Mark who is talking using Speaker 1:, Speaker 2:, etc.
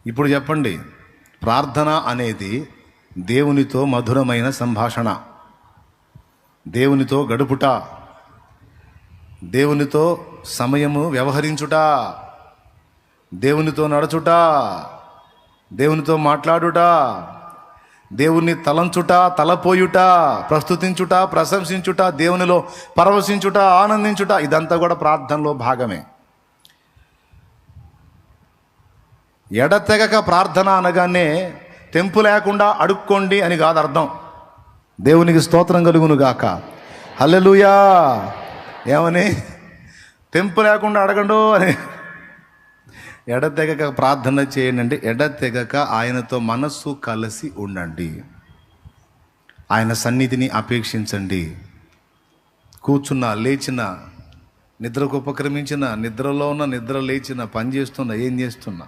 Speaker 1: ఇప్పుడు చెప్పండి, ప్రార్థన అనేది దేవునితో మధురమైన సంభాషణ, దేవునితో గడుపుట, దేవునితో సమయము వ్యవహరించుట, దేవునితో నడుచుట, దేవునితో మాట్లాడుట, దేవుణ్ణి తలంచుట, తలపోయుట, ప్రస్తుతించుట, ప్రశంసించుట, దేవునిలో పరవశించుట, ఆనందించుట, ఇదంతా కూడా ప్రార్థనలో భాగమే. ఎడతెగక ప్రార్థన అనగానే తెంపు లేకుండా అడుక్కోండి అని కాదు అర్థం. దేవునికి స్తోత్రం కలుగును గాక, హల్లెలూయా. ఏమని? తెంపు లేకుండా అడగండు అని. ఎడతెగక ప్రార్థన చేయండి అంటే ఎడతెగక ఆయనతో మనస్సు కలిసి ఉండండి, ఆయన సన్నిధిని అపేక్షించండి. కూర్చున్నా, లేచినా, నిద్రకు ఉపక్రమించిన, నిద్రలో ఉన్న, నిద్ర లేచిన, పని చేస్తున్నా, ఏం చేస్తున్నా